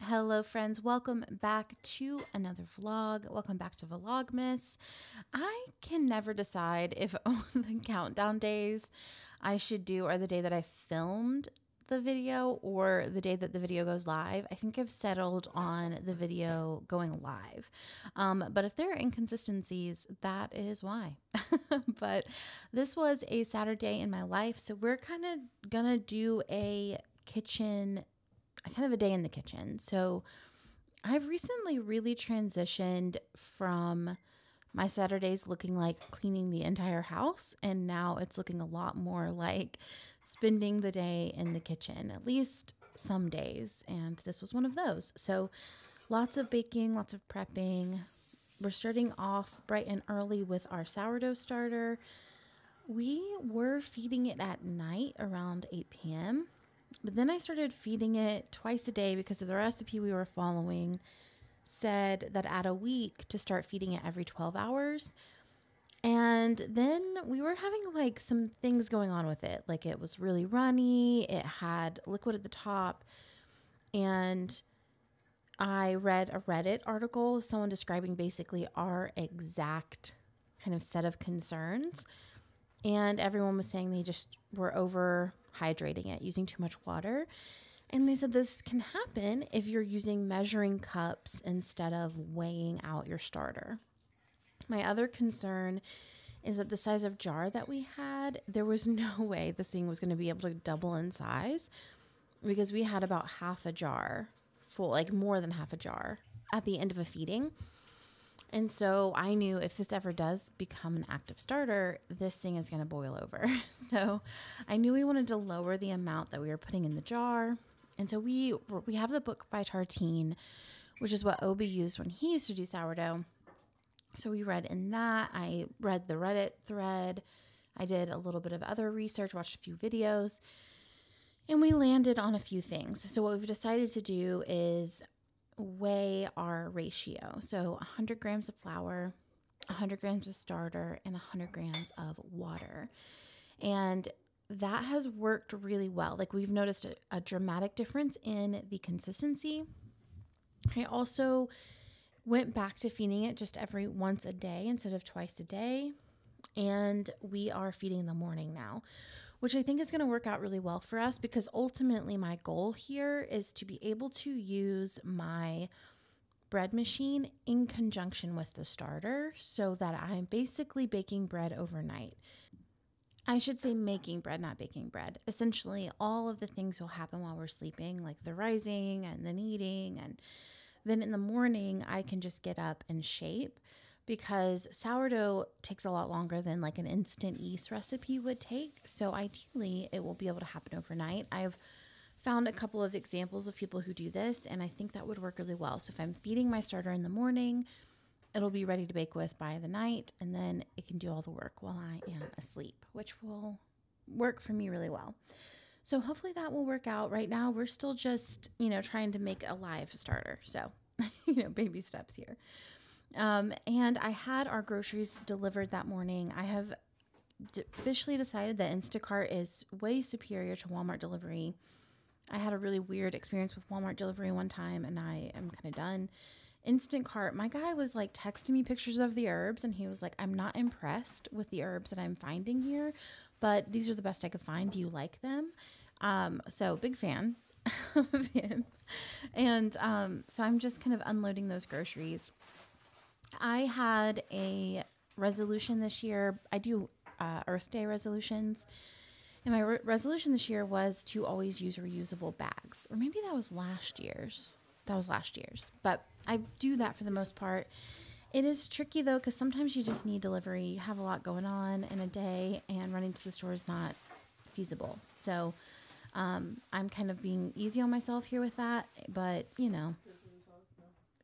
Hello friends, welcome back to another vlog. Welcome back to Vlogmas. I can never decide if the countdown days I should do are the day that I filmed the video or the day that the video goes live. I think I've settled on the video going live. But if there are inconsistencies, that is why. But this was a Saturday in my life, so we're kind of gonna do a day in the kitchen. So I've recently really transitioned from my Saturdays looking like cleaning the entire house, and now it's looking a lot more like spending the day in the kitchen, at least some days, and this was one of those. So lots of baking, lots of prepping. We're starting off bright and early with our sourdough starter. We were feeding it at night around 8 p.m., but then I started feeding it twice a day because of the recipe we were following said that at a week to start feeding it every 12 hours. And then we were having like some things going on with it. Like it was really runny. It had liquid at the top. And I read a Reddit article, someone describing basically our exact kind of set of concerns. And everyone was saying they just were overhydrating it, using too much water. And they said this can happen if you're using measuring cups instead of weighing out your starter. My other concern is that the size of jar that we had, there was no way this thing was going to be able to double in size because we had about half a jar full, like more than half a jar at the end of a feeding. And so I knew if this ever does become an active starter, this thing is going to boil over. So I knew we wanted to lower the amount that we were putting in the jar. And so we have the book by Tartine, which is what Obi used when he used to do sourdough. So we read in that. I read the Reddit thread. I did a little bit of other research, watched a few videos, and we landed on a few things. So what we've decided to do is weigh our ratio. So 100 grams of flour, 100 grams of starter, and 100 grams of water. And that has worked really well. Like we've noticed a dramatic difference in the consistency. I also went back to feeding it just every once a day instead of twice a day. And we are feeding in the morning now, which I think is going to work out really well for us because ultimately my goal here is to be able to use my bread machine in conjunction with the starter so that I'm basically baking bread overnight. I should say making bread, not baking bread. Essentially, all of the things will happen while we're sleeping, like the rising and the kneading. And then in the morning, I can just get up and shape because sourdough takes a lot longer than like an instant yeast recipe would take. So ideally, it will be able to happen overnight. I've found a couple of examples of people who do this, and I think that would work really well. So if I'm feeding my starter in the morning, it'll be ready to bake with by the night, and then it can do all the work while I am asleep, which will work for me really well. So hopefully that will work out. Right now, we're still just, trying to make a live starter. So, baby steps here. And I had our groceries delivered that morning. I have officially decided that Instacart is way superior to Walmart delivery. I had a really weird experience with Walmart delivery one time, and I am kind of done. Instacart, my guy was like texting me pictures of the herbs, and he was like, I'm not impressed with the herbs that I'm finding here, but these are the best I could find. Do you like them? So big fan of him. And so I'm just kind of unloading those groceries. I had a resolution this year. I do Earth Day resolutions. And my resolution this year was to always use reusable bags. Or maybe that was last year's. But I do that for the most part. It is tricky though, because sometimes you just need delivery. You have a lot going on in a day, and running to the store is not feasible. So I'm kind of being easy on myself here with that. But,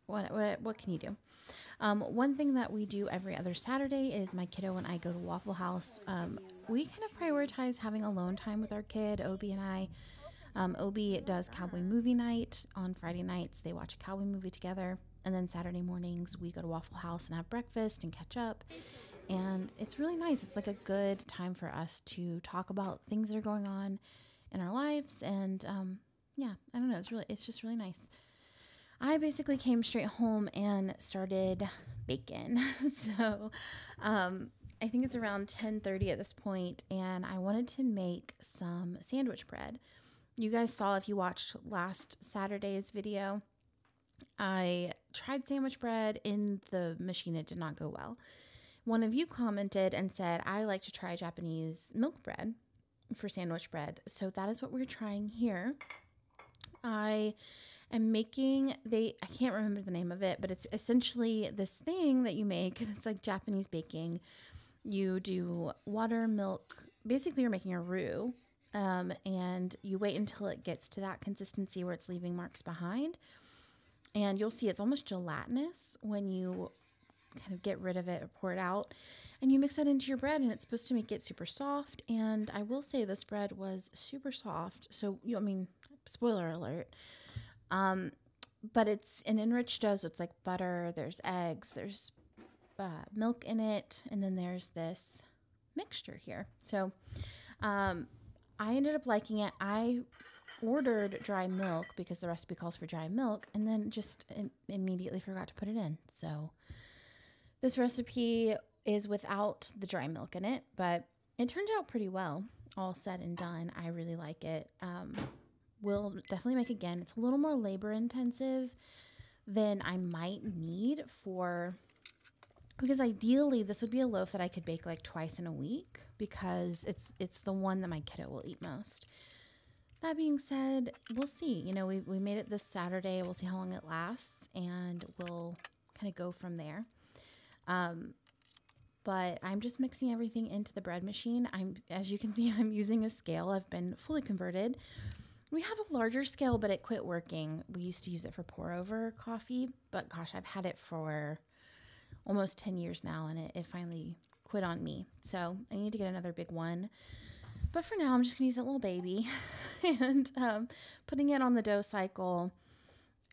what can you do? One thing that we do every other Saturday is my kiddo and I go to Waffle House. We kind of prioritize having alone time with our kid, Obi and I. Obi does cowboy movie night on Friday nights. They watch a cowboy movie together. And then Saturday mornings, we go to Waffle House and have breakfast and catch up. And it's really nice. It's like a good time for us to talk about things that are going on in our lives. And I don't know. It's just really nice. I basically came straight home and started baking. So I think it's around 10:30 at this point, and I wanted to make some sandwich bread. You guys saw, if you watched last Saturday's video, I tried sandwich bread in the machine. It did not go well. One of you commented and said, I like to try Japanese milk bread for sandwich bread. So that is what we're trying here. I am making, I can't remember the name of it, but it's essentially this thing that you make. It's like Japanese baking. You do water, milk, basically you're making a roux, and you wait until it gets to that consistency where it's leaving marks behind. And you'll see it's almost gelatinous when you kind of get rid of it or pour it out. And you mix that into your bread, and it's supposed to make it super soft. And I will say this bread was super soft. So, I mean, spoiler alert. But it's an enriched dough, so it's like butter, there's eggs, there's milk in it, and then there's this mixture here. So I ended up liking it. I ordered dry milk because the recipe calls for dry milk, and then just immediately forgot to put it in. So this recipe is without the dry milk in it, but it turned out pretty well, all said and done. I really like it. We'll definitely make again. It's a little more labor intensive than I might need because ideally this would be a loaf that I could bake like twice in a week, because it's the one that my kiddo will eat most. That being said, we'll see. You know, we made it this Saturday. We'll see how long it lasts, and we'll kind of go from there. But I'm just mixing everything into the bread machine. As you can see, I'm using a scale. I've been fully converted. We have a larger scale, but it quit working. We used to use it for pour over coffee, but gosh, I've had it for almost 10 years now, and it finally quit on me. So I need to get another big one. But for now, I'm just gonna use that little baby and putting it on the dough cycle.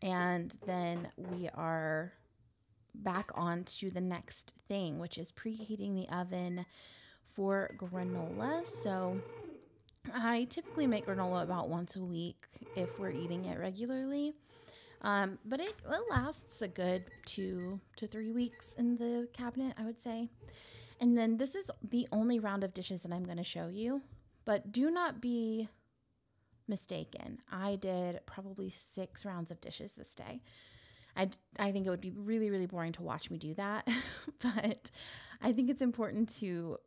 And then we are back on to the next thing, which is preheating the oven for granola. So I typically make granola about once a week if we're eating it regularly. But it lasts a good 2 to 3 weeks in the cabinet, I would say. And then this is the only round of dishes that I'm going to show you. But do not be mistaken. I did probably 6 rounds of dishes this day. I think it would be really, really boring to watch me do that. But I think it's important to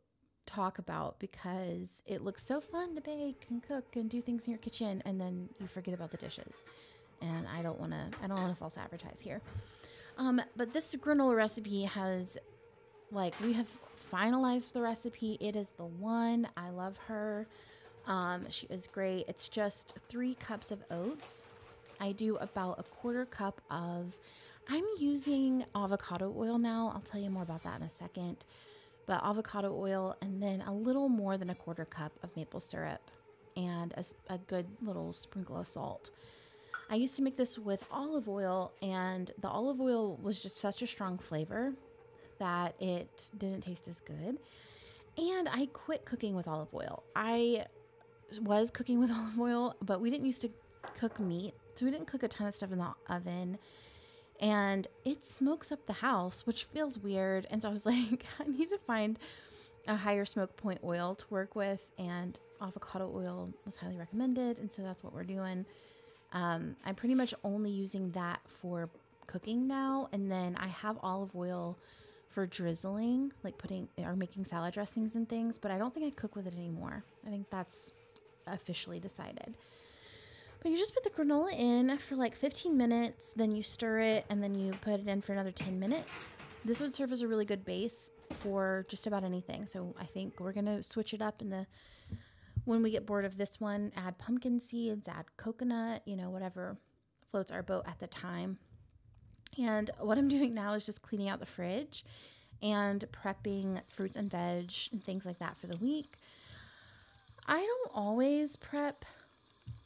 talk about because it looks so fun to bake and cook and do things in your kitchen, and then you forget about the dishes. And I don't want to false advertise here. But this granola recipe has, we have finalized the recipe. It is the one. I love her. She is great. It's just 3 cups of oats. I do about 1/4 cup of, I'm using avocado oil now. I'll tell you more about that in a second. But avocado oil, and then a little more than 1/4 cup of maple syrup, and a good little sprinkle of salt. I used to make this with olive oil, and the olive oil was just such a strong flavor that it didn't taste as good. And I quit cooking with olive oil. I was cooking with olive oil, but we didn't used to cook meat, so we didn't cook a ton of stuff in the oven. And it smokes up the house, which feels weird. And so I was like, I need to find a higher smoke point oil to work with, and avocado oil was highly recommended. And so that's what we're doing. I'm pretty much only using that for cooking now. And then I have olive oil for drizzling, like putting or making salad dressings and things, but I don't think I cook with it anymore. I think that's officially decided. But you just put the granola in for 15 minutes, then you stir it, and then you put it in for another 10 minutes. This would serve as a really good base for just about anything. So I think we're going to switch it up when we get bored of this one, add pumpkin seeds, add coconut, whatever floats our boat at the time. And what I'm doing now is just cleaning out the fridge and prepping fruits and veg and things like that for the week. I don't always prep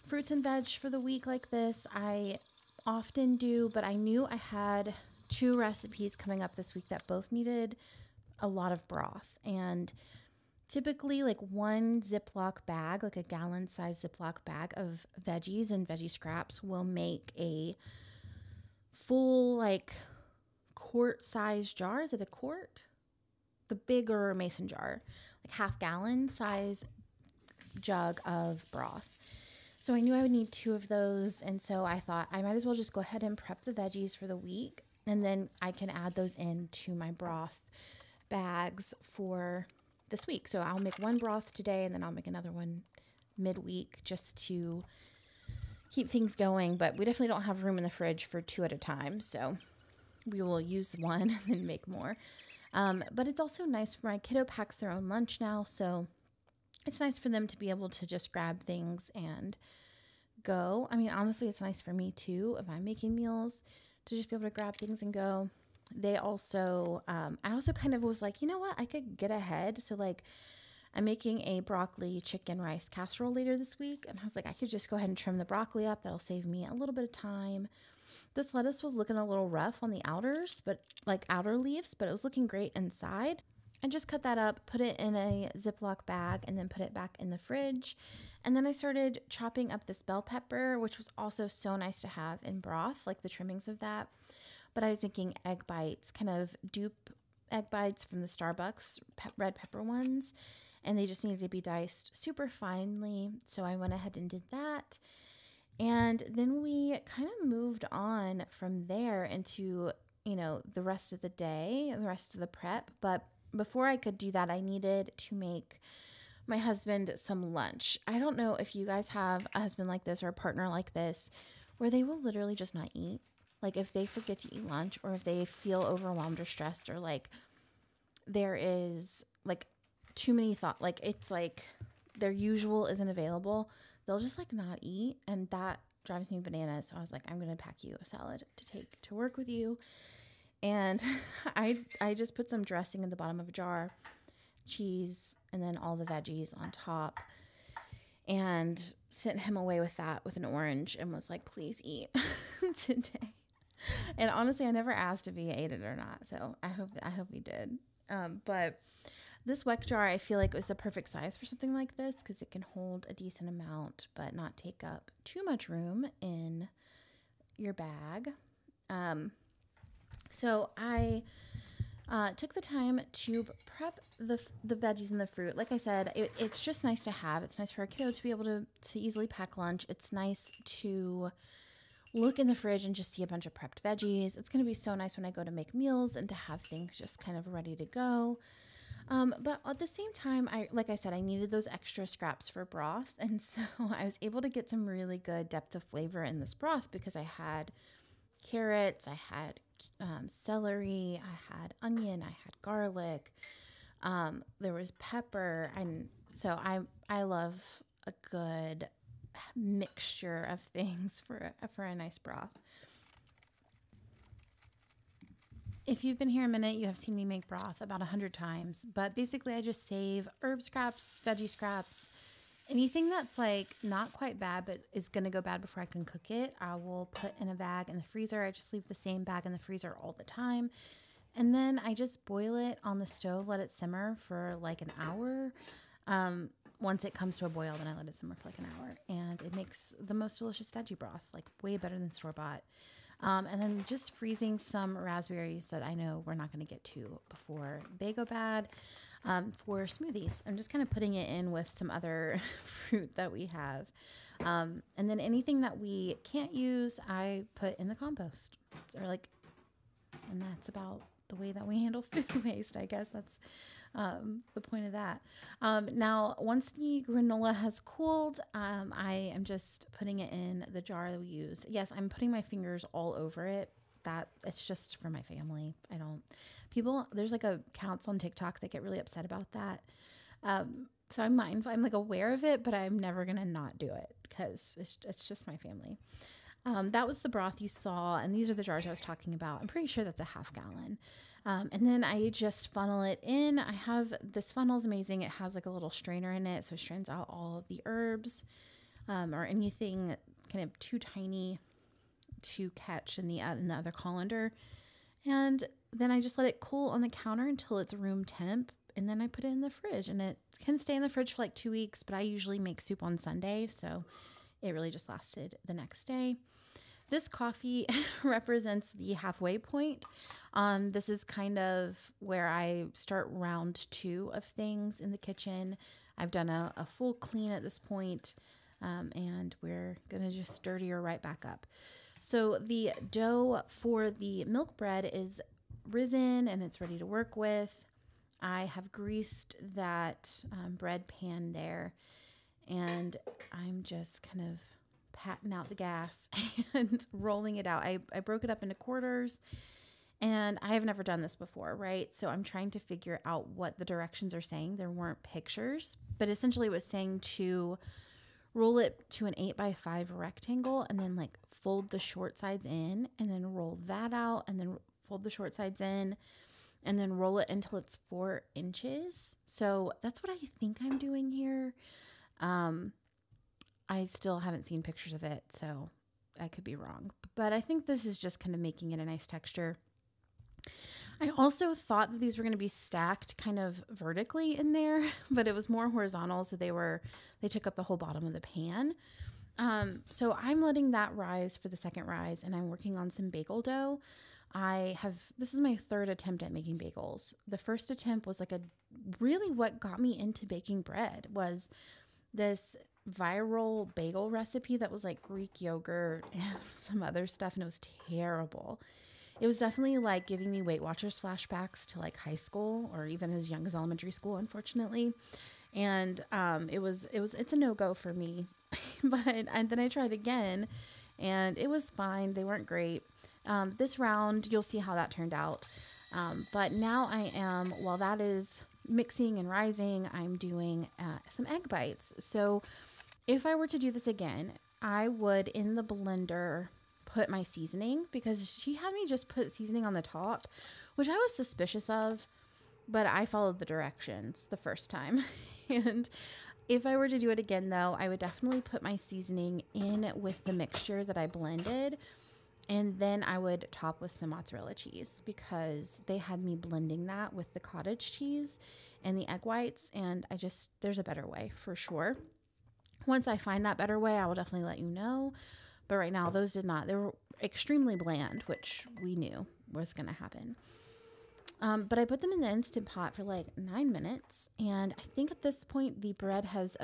fruits and veg for the week like this. I often do, but I knew I had 2 recipes coming up this week that both needed a lot of broth. And typically 1 Ziploc bag, a gallon-sized Ziploc bag of veggies and veggie scraps will make a full like quart size jar. Is it a quart? The bigger mason jar, like half-gallon size jug of broth. So I knew I would need 2 of those, and so I thought I might as well just go ahead and prep the veggies for the week, and then I can add those into my broth bags for this week. So I'll make one broth today, and then I'll make another one midweek just to keep things going. But we definitely don't have room in the fridge for 2 at a time, so we will use one and then make more. But it's also nice for my kiddo packs their own lunch now, so it's nice for them to be able to just grab things and go. I mean, honestly, it's nice for me too if I'm making meals to just be able to grab things and go. They also, I also kind of was like, you know what, I could get ahead. So like I'm making a broccoli chicken rice casserole later this week. And I was like, I could just go ahead and trim the broccoli up. That'll save me a little bit of time. This lettuce was looking a little rough on the outers, but like outer leaves, but it was looking great inside. I just cut that up, put it in a Ziploc bag, and then put it back in the fridge. And then I started chopping up this bell pepper, which was also so nice to have in broth, like the trimmings of that. But I was making egg bites, kind of dupe egg bites from the Starbucks red pepper ones. And they just needed to be diced super finely. So I went ahead and did that. And then we kind of moved on from there into, you know, the rest of the day, the rest of the prep. But before I could do that, I needed to make my husband some lunch. I don't know if you guys have a husband like this or a partner like this, where they will literally just not eat. Like if they forget to eat lunch, or if they feel overwhelmed or stressed, or like there is like too many thoughts, like it's like their usual isn't available, they'll just like not eat. And that drives me bananas. So I was like, I'm going to pack you a salad to take to work with you. And I just put some dressing in the bottom of a jar, cheese, and then all the veggies on top, and sent him away with that with an orange and was like, please eat today. And honestly, I never asked if he ate it or not. So I hope he did. But this weck jar, I feel like was the perfect size for something like this because it can hold a decent amount, but not take up too much room in your bag. So I took the time to prep the veggies and the fruit. Like I said, it's just nice to have. It's nice for a kiddo to be able to easily pack lunch. It's nice to look in the fridge and just see a bunch of prepped veggies. It's going to be so nice when I go to make meals and to have things just kind of ready to go. But at the same time, like I said, I needed those extra scraps for broth. And so I was able to get some really good depth of flavor in this broth because I had carrots, I had celery, I had onion, I had garlic, there was pepper, and so I love a good mixture of things for a nice broth. If you've been here a minute, you have seen me make broth about 100 times, but basically I just save herb scraps, veggie scraps, anything that's like not quite bad but is going to go bad before I can cook it, I will put in a bag in the freezer. I just leave the same bag in the freezer all the time. And then I just boil it on the stove, let it simmer for like an hour. Once it comes to a boil, then I let it simmer for like an hour. And it makes the most delicious veggie broth, like way better than store-bought. And then just freezing some raspberries that I know we're not going to get to before they go bad. For smoothies. I'm just kind of putting it in with some other fruit that we have. And then anything that we can't use, I put in the compost. And that's about the way that we handle food waste. I guess that's the point of that. Now, once the granola has cooled, I am just putting it in the jar that we use. Yes, I'm putting my fingers all over it. That it's just for my family. There's like accounts on TikTok that get really upset about that. So I'm mindful. I'm like aware of it, but I'm never going to not do it because it's just my family. That was the broth you saw. And these are the jars I was talking about. I'm pretty sure that's a half gallon. And then I just funnel it in. I have this funnel is amazing. It has like a little strainer in it. So it strains out all of the herbs, or anything kind of too tiny to catch in the other colander. And then I just let it cool on the counter until it's room temp, and then I put it in the fridge, and it can stay in the fridge for like 2 weeks, but I usually make soup on Sunday, so it really just lasted the next day. This coffee represents the halfway point. This is kind of where I start round 2 of things in the kitchen. I've done a full clean at this point, and we're going to just stir her right back up. So the dough for the milk bread is risen and it's ready to work with. I have greased that bread pan there, and I'm just kind of patting out the gas and rolling it out. I broke it up into quarters, and I have never done this before, right? So I'm trying to figure out what the directions are saying. There weren't pictures, but essentially it was saying to roll it to an 8x5 rectangle and then like fold the short sides in and then roll that out and then fold the short sides in and then roll it until it's 4 inches. So that's what I think I'm doing here. I still haven't seen pictures of it, so I could be wrong. But I think this is just kind of making it a nice texture. I also thought that these were going to be stacked kind of vertically in there, but it was more horizontal, so they took up the whole bottom of the pan. So I'm letting that rise for the second rise, and I'm working on some bagel dough. This is my 3rd attempt at making bagels. The first attempt was really what got me into baking bread was this viral bagel recipe that was like Greek yogurt and some other stuff, and it was terrible. It was definitely like giving me Weight Watchers flashbacks to like high school or even as young as elementary school, unfortunately. And it's a no-go for me. And then I tried again, and it was fine. They weren't great. This round, you'll see how that turned out. But now while that is mixing and rising, I'm doing some egg bites. So if I were to do this again, I would in the blender put my seasoning, because she had me just put seasoning on the top, which I was suspicious of, but I followed the directions the first time. And if I were to do it again though, I would definitely put my seasoning in with the mixture that I blended, and then I would top with some mozzarella cheese, because they had me blending that with the cottage cheese and the egg whites, and there's a better way for sure. Once I find that better way, I will definitely let you know. But right now, those did not. They were extremely bland, which we knew was going to happen. But I put them in the Instant Pot for like 9 minutes. And I think at this point, the bread has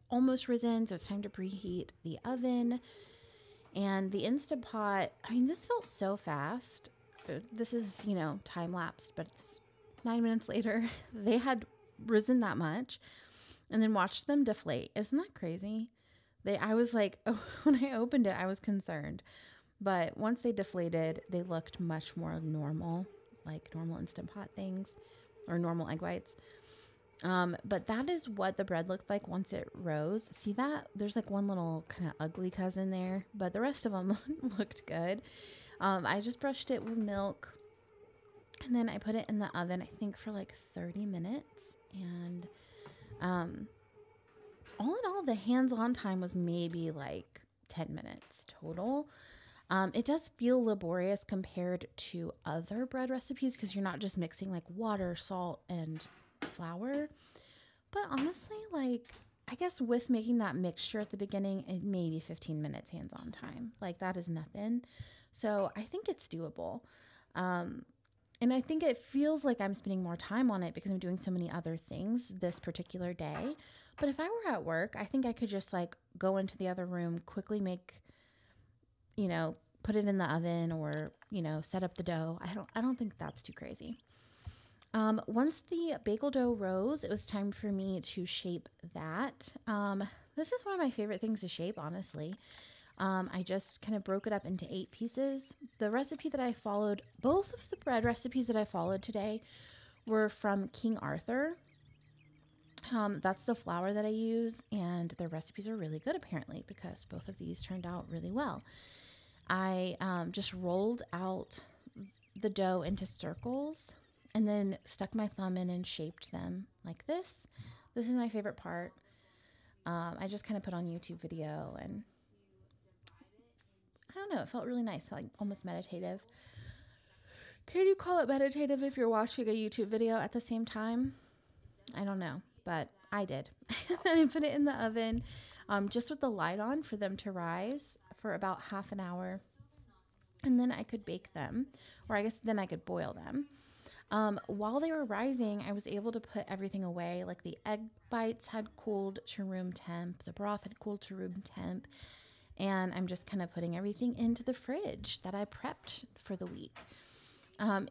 almost risen. So it's time to preheat the oven. And the Instant Pot, this felt so fast. This is, time-lapsed, but it's 9 minutes later. They had risen that much. And then watched them deflate. Isn't that crazy? I was like, when I opened it, I was concerned. But once they deflated, they looked much more normal, like normal Instant Pot things or normal egg whites. But that is what the bread looked like once it rose. See that? There's like one little kind of ugly cousin there, but the rest of them looked good. I just brushed it with milk, and then I put it in the oven, I think for like 30 minutes. And all in all, the hands-on time was maybe like 10 minutes total. It does feel laborious compared to other bread recipes, because you're not just mixing like water, salt, and flour. But honestly, I guess with making that mixture at the beginning, it may be 15 minutes hands-on time. Like, that is nothing. So I think it's doable. And I think it feels like I'm spending more time on it because I'm doing so many other things this particular day. But if I were at work, I think I could just go into the other room, quickly make, put it in the oven, or, set up the dough. I don't think that's too crazy. Once the bagel dough rose, it was time for me to shape that. This is one of my favorite things to shape, honestly. I just kind of broke it up into 8 pieces. The recipe that I followed, both of the bread recipes that I followed today were from King Arthur. That's the flour that I use, and their recipes are really good apparently, because both of these turned out really well. I just rolled out the dough into circles and then stuck my thumb in and shaped them like this. This is my favorite part. I just kind of put on YouTube video, and I don't know, it felt really nice, like almost meditative. Can you call it meditative if you're watching a YouTube video at the same time? I don't know, but I did. And I put it in the oven just with the light on for them to rise for about half an hour, and then I could bake them, or I guess then I could boil them. While they were rising, I was able to put everything away. Like the egg bites had cooled to room temp, the broth had cooled to room temp, and I'm just kind of putting everything into the fridge that I prepped for the week.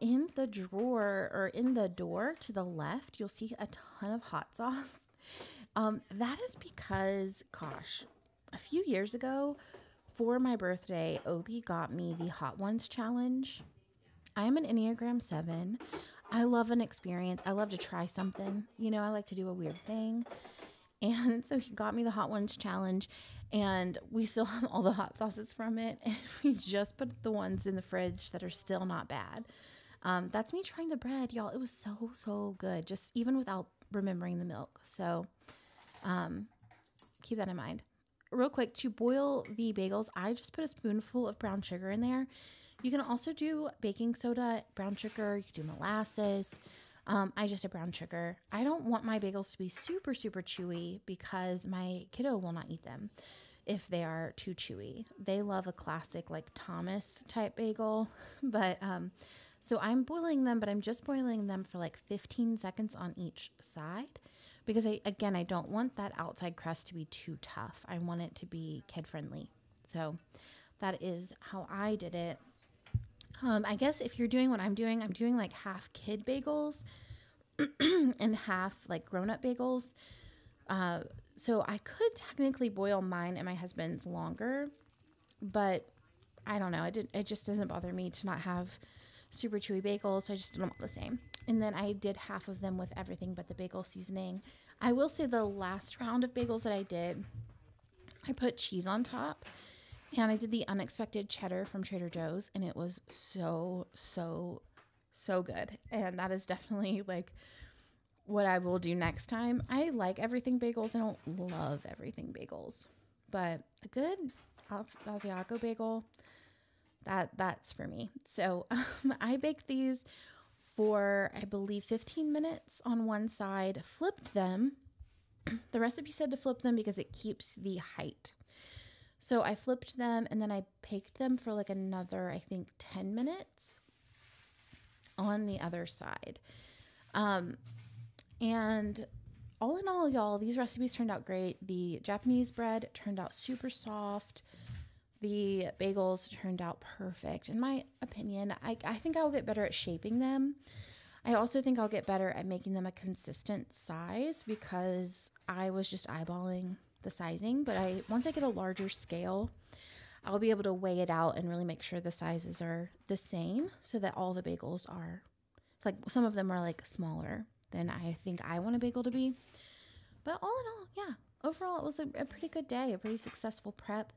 In the drawer, or in the door to the left, you'll see a ton of hot sauce. That is because, gosh, a few years ago for my birthday, Obi got me the Hot Ones challenge. I'm an Enneagram 7. I love an experience. I love to try something. You know, I like to do a weird thing. And so he got me the Hot Ones challenge, and we still have all the hot sauces from it. And we just put the ones in the fridge that are still not bad. That's me trying the bread, y'all. It was so, so good, just even without remembering the milk. So keep that in mind. Real quick, to boil the bagels, I just put a spoonful of brown sugar in there. You can also do baking soda, brown sugar. You can do molasses. I just did brown sugar. I don't want my bagels to be super, super chewy because my kiddo will not eat them if they are too chewy. They love a classic like Thomas type bagel. But so I'm boiling them, but I'm just boiling them for like 15 seconds on each side because I don't want that outside crust to be too tough. I want it to be kid friendly. So that is how I did it. I guess if you're doing what I'm doing like half kid bagels and half like grown-up bagels. So I could technically boil mine and my husband's longer, but I don't know. It just doesn't bother me to not have super chewy bagels. So I just did them all the same. And then I did half of them with everything but the bagel seasoning. I will say the last round of bagels that I did, I put cheese on top. And I did the unexpected cheddar from Trader Joe's, and it was so, so, so good. And that is definitely like what I will do next time. I like everything bagels. I don't love everything bagels, but a good Asiago bagel, that's for me. So I baked these for, I believe, 15 minutes on one side, flipped them. The recipe said to flip them because it keeps the height. So I flipped them and then I baked them for like another, I think, 10 minutes on the other side. And all in all, y'all, these recipes turned out great. The Japanese bread turned out super soft. The bagels turned out perfect. In my opinion, I think I'll get better at shaping them. I also think I'll get better at making them a consistent size because I was just eyeballing the sizing, but once I get a larger scale, I'll be able to weigh it out and really make sure the sizes are the same so that all the bagels are, like some of them are like smaller than I think I want a bagel to be. But all in all, yeah, overall it was a pretty good day, a pretty successful prep.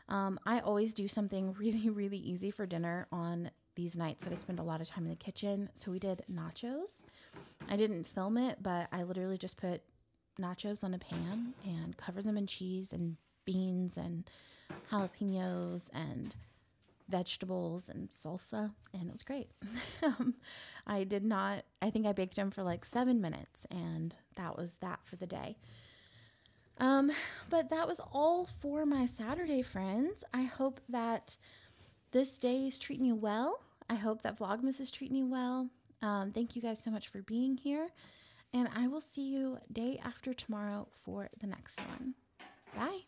I always do something really, really easy for dinner on these nights that I spend a lot of time in the kitchen. So we did nachos. I didn't film it, but I literally just put nachos on a pan and covered them in cheese and beans and jalapenos and vegetables and salsa, and it was great. I think I baked them for like 7 minutes, and that was that for the day. But that was all for my Saturday, friends. I hope that this day is treating you well. I hope that Vlogmas is treating you well. Thank you guys so much for being here. And I will see you day after tomorrow for the next one. Bye.